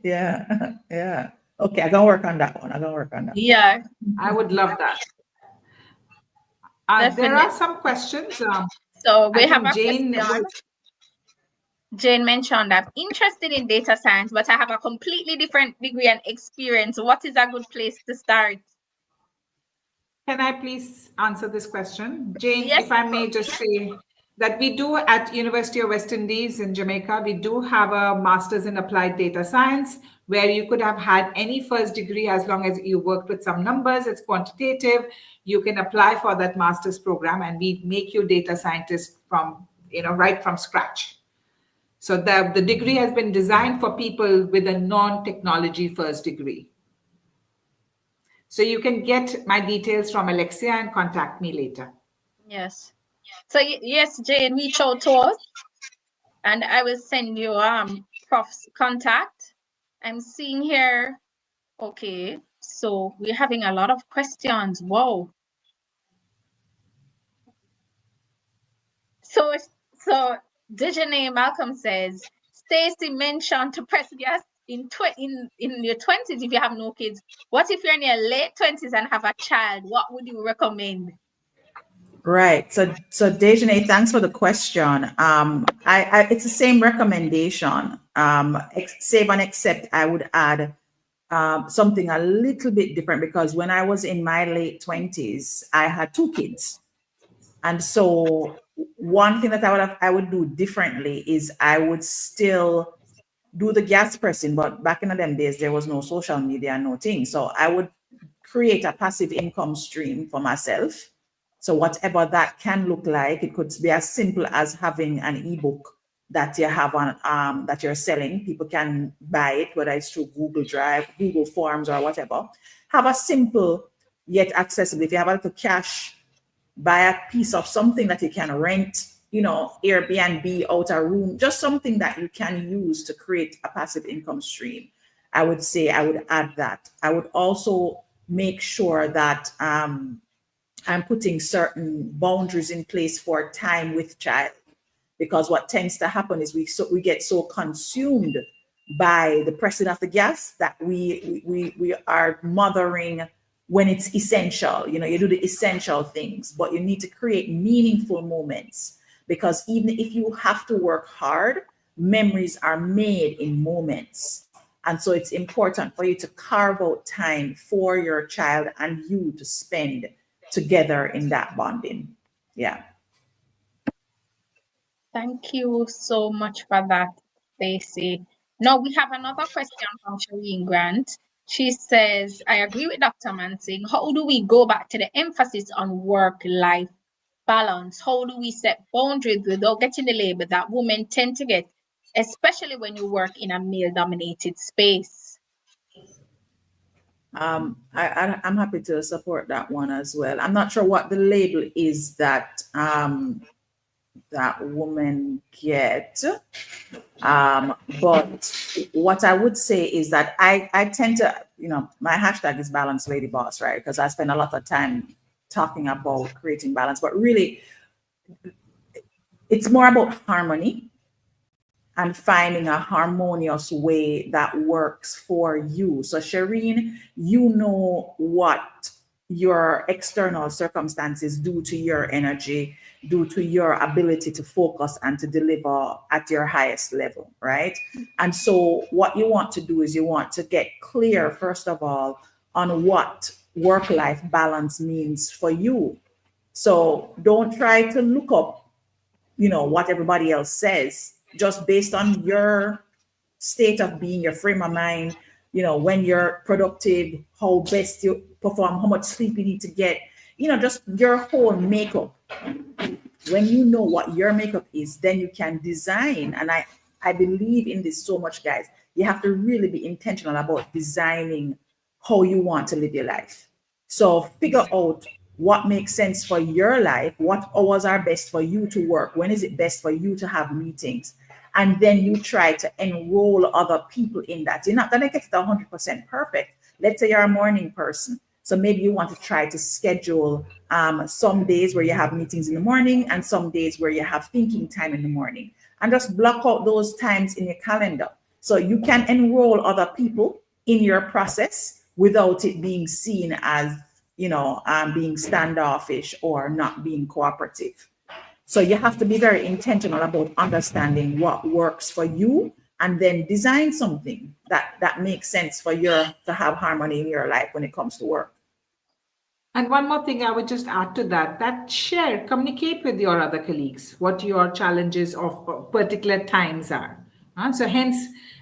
B: Yeah. Okay, I'm gonna work on that one.
A: Yeah,
C: I would love that. There are some questions.
A: So we have a
C: Jane.
A: Jane mentioned, I'm interested in data science, but I have a completely different degree and experience. What is a good place to start?
C: Can I please answer this question? Jane,
A: Yes,
C: if I may just say that we do at University of West Indies in Jamaica, we do have a master's in applied data science, where you could have had any first degree as long as you worked with some numbers. It's quantitative. You can apply for that master's program, and we make you data scientist from, right from scratch. So the degree has been designed for people with a non-technology first degree. So you can get my details from Alexia and contact me later.
A: Yes. So yes, Jane, reach out to us, and I will send you Prof's contact. I'm seeing here. Okay, so we're having a lot of questions. Whoa. So Dejane Malcolm says, Stacey mentioned to press yes in your 20s if you have no kids. What if you're in your late 20s and have a child? What would you recommend?
B: Right. So Dejane, thanks for the question. It's the same recommendation. Save and except I would add something a little bit different, because when I was in my late 20s, I had 2 kids. And so one thing that I would do differently is I would still do the gas pressing, but back in them days, there was no social media, no thing. So I would create a passive income stream for myself. So whatever that can look like, it could be as simple as having an ebook that you have on that you're selling. People can buy it, whether it's through Google Drive, Google Forms, or whatever. Have a simple yet accessible. If you have a little cash, buy a piece of something that you can rent, Airbnb out a room, just something that you can use to create a passive income stream. I would say I would add that. I would also make sure that I'm putting certain boundaries in place for time with child, because what tends to happen is we get so consumed by the pressing of the gas that we are mothering when it's essential. You do the essential things, but you need to create meaningful moments, because even if you have to work hard, memories are made in moments. And so it's important for you to carve out time for your child and you to spend together in that bonding. Yeah.
A: Thank you so much for that, Stacey. Now we have another question from Shireen Grant. She says, I agree with Dr. Mansingh. How do we go back to the emphasis on work-life balance? How do we set boundaries without getting the label that women tend to get, especially when you work in a male-dominated space?
B: I'm happy to support that one as well. I'm not sure what the label is that that women get, but what I would say is that I tend to, my hashtag is Balance Lady Boss, right? Because I spend a lot of time talking about creating balance, but really it's more about harmony and finding a harmonious way that works for you. So Shireen, you know what your external circumstances do to your energy, do to your ability to focus and to deliver at your highest level, right? And so what you want to do is you want to get clear, first of all, on what work-life balance means for you. So don't try to look up, what everybody else says, just based on your state of being, your frame of mind, when you're productive, how best you perform, how much sleep you need to get, just your whole makeup. When you know what your makeup is, then you can design. And I believe in this so much, guys. You have to really be intentional about designing how you want to live your life. So figure out what makes sense for your life, what hours are best for you to work, when is it best for you to have meetings, and then you try to enroll other people in that. You're not going to get it 100% perfect. Let's say you're a morning person, so maybe you want to try to schedule some days where you have meetings in the morning and some days where you have thinking time in the morning, and just block out those times in your calendar so you can enroll other people in your process without it being seen as being standoffish or not being cooperative. So you have to be very intentional about understanding what works for you, and then design something that makes sense for to have harmony in your life when it comes to work.
C: And one more thing I would just add to that communicate with your other colleagues what your challenges of particular times are. So hence,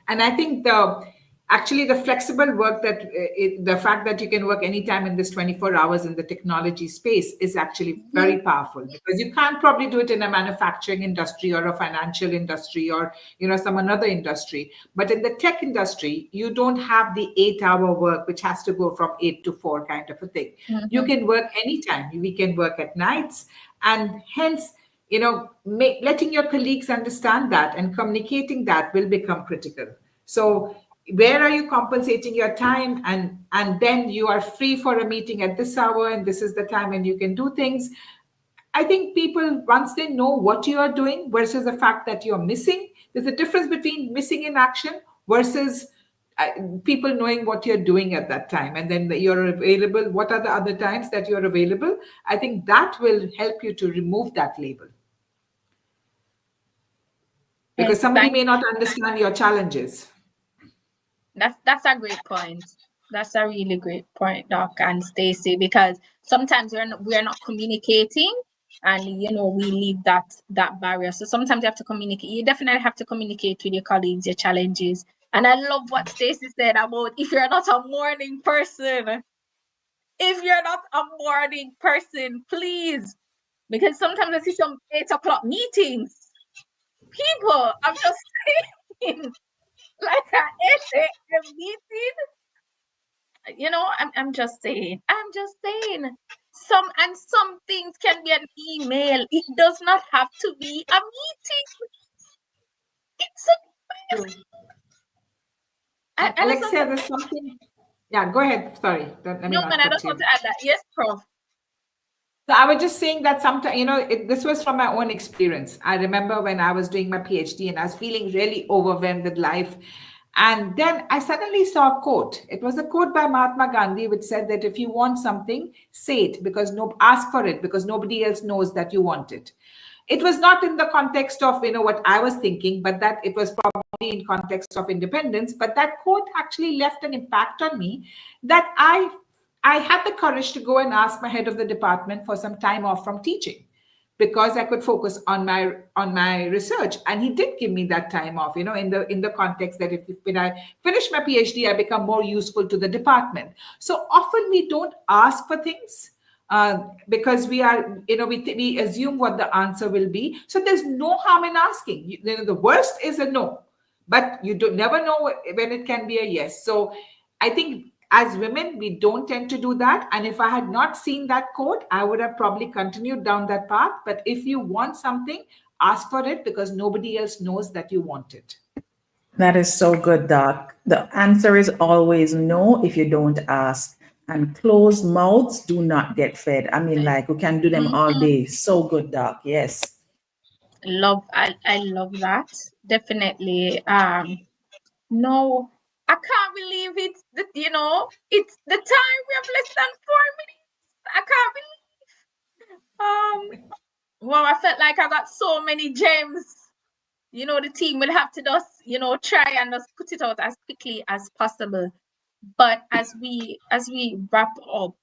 C: and I think the flexible work the fact that you can work anytime in this 24 hours in the technology space is actually very powerful, because you can't probably do it in a manufacturing industry or a financial industry or some another industry. But in the tech industry, you don't have the 8-hour work which has to go from 8 to 4 kind of a thing. Mm-hmm. You can work anytime. We can work at nights, and hence letting your colleagues understand that and communicating that will become critical. So where are you compensating your time, and then you are free for a meeting at this hour, and this is the time when you can do things. I think people, once they know what you are doing versus the fact that you're missing, there's a difference between missing in action versus people knowing what you're doing at that time, and then you're available. What are the other times that you're available? I think that will help you to remove that label. Because somebody may not understand your challenges.
A: That's a great point. That's a really great point, Doc and Stacey, because sometimes we're not communicating, and we leave that barrier. So sometimes you have to communicate. You definitely have to communicate with your colleagues, your challenges. And I love what Stacey said about if you're not a morning person. If you're not a morning person, please. Because sometimes I see some 8 o'clock meetings. People, I'm just saying, like an 8 a.m. meeting. You know, I'm just saying. I'm just saying. Some things can be an email. It does not have to be a meeting. It's a
C: And
A: I just want
C: Alexia,
A: to,
C: there's something. Yeah, go ahead. Sorry, let me
A: no
C: not
A: man, I
C: cut
A: just want
C: you.
A: to add that. Yes, Prof.
C: So I was just saying that sometimes, this was from my own experience. I remember when I was doing my PhD and I was feeling really overwhelmed with life. And then I suddenly saw a quote. It was a quote by Mahatma Gandhi, which said that if you want something, say it because ask for it because nobody else knows that you want it. It was not in the context of what I was thinking, but that it was probably in context of independence. But that quote actually left an impact on me that I had the courage to go and ask my head of the department for some time off from teaching because I could focus on my research, and he did give me that time off. In the context that when I finish my PhD, I become more useful to the department. So often we don't ask for things because we are we assume what the answer will be. So there's no harm in asking. The worst is a no, but you don't never know when it can be a yes. So I think as women, we don't tend to do that. And if I had not seen that quote, I would have probably continued down that path. But if you want something, ask for it because nobody else knows that you want it.
B: That is so good, Doc. The answer is always no if you don't ask. And closed mouths do not get fed. I mean, like, we can do them all day. So good, Doc. Yes.
A: I love that. Definitely. No, I can't believe it's it's the time. We have less than 4 minutes. I can't believe. Wow, I felt like I got so many gems. The team will have to just, try and just put it out as quickly as possible. But as we wrap up,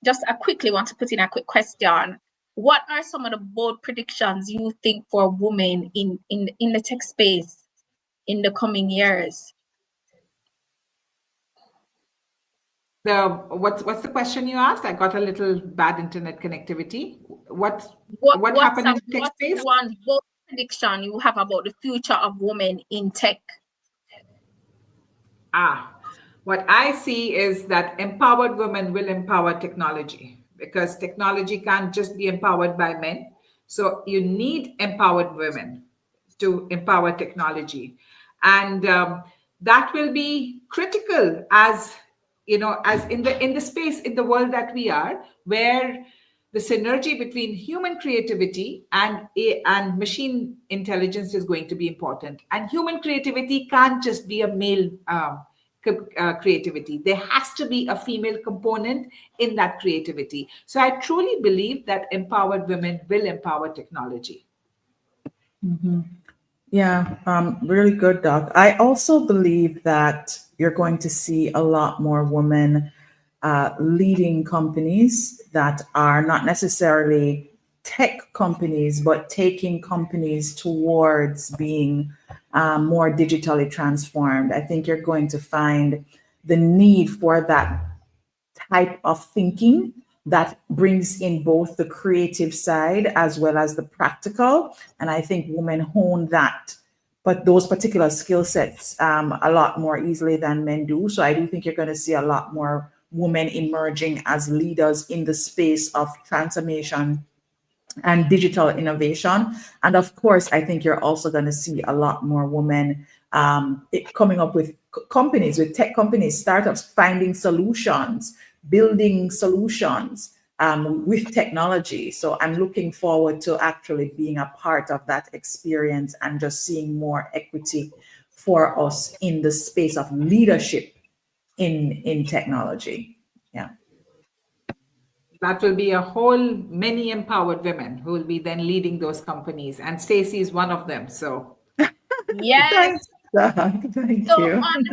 A: just I quickly want to put in a quick question. What are some of the bold predictions you think for women in the tech space in the coming years?
C: What's the question you asked? I got a little bad internet connectivity. What
A: What's
C: happened in the tech space?
A: one bold prediction you have about the future of women in tech?
C: What I see is that empowered women will empower technology because technology can't just be empowered by men. So you need empowered women to empower technology. And that will be critical as as in the space in the world that we are, where the synergy between human creativity and machine intelligence is going to be important. And human creativity can't just be a male creativity. There has to be a female component in that creativity. So I truly believe that empowered women will empower technology.
B: Yeah, really good, Doc. I also believe that you're going to see a lot more women leading companies that are not necessarily tech companies, but taking companies towards being more digitally transformed. I think you're going to find the need for that type of thinking that brings in both the creative side as well as the practical. And I think women hone that, but those particular skill sets a lot more easily than men do. So I do think you're going to see a lot more women emerging as leaders in the space of transformation and digital innovation. And of course, I think you're also going to see a lot more women coming up with companies, with tech companies, startups, finding solutions, building solutions with technology. So I'm looking forward to actually being a part of that experience and just seeing more equity for us in the space of leadership in technology. Yeah.
C: That will be a whole many empowered women who will be then leading those companies. And Stacey is one of them. So
A: Yes.
B: Thanks, Doc. Thank
A: So
B: you.
A: on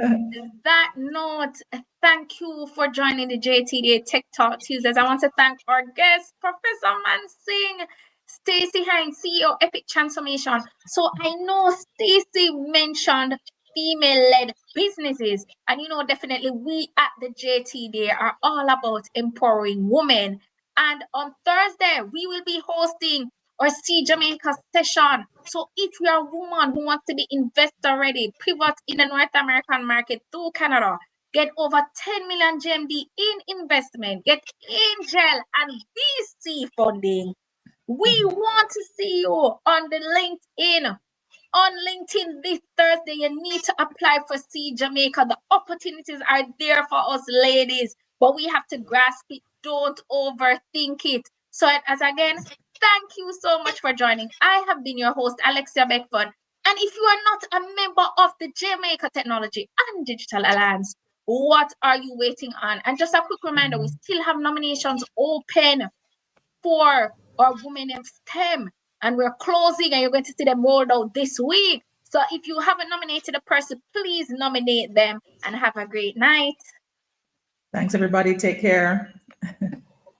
A: that note, thank you for joining the JTDA Tech Talk Tuesdays. I want to thank our guest, Professor Mansingh, Stacey Hines, CEO Epic Transformation. So I know Stacey mentioned female-led businesses. And definitely we at the JTDA are all about empowering women. And on Thursday, we will be hosting our See Jamaica session. So if you're a woman who wants to be investor ready, pivot in the North American market through Canada, get over 10 million GMD in investment, get angel and VC funding. We want to see you on the LinkedIn. On LinkedIn this Thursday, you need to apply for See Jamaica. The opportunities are there for us ladies, but we have to grasp it. Don't overthink it. So as again, thank you so much for joining. I have been your host, Alexia Beckford. And if you are not a member of the Jamaica Technology and Digital Alliance, what are you waiting on? And just a quick reminder, we still have nominations open for our Women in STEM, and we're closing, and you're going to see them rolled out this week. So if you haven't nominated a person, please nominate them, and have a great night.
B: Thanks, everybody. Take care.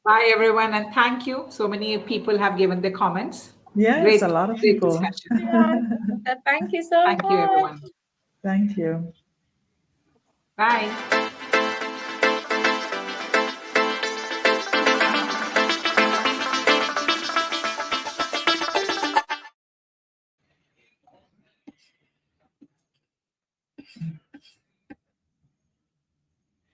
C: Bye, everyone, and thank you. So many people have given their comments.
B: Yes,
C: Great,
B: a lot of
C: great
B: people.
C: discussion.
A: Yeah. Thank you so much.
C: Thank you, everyone.
B: Thank you.
C: Bye.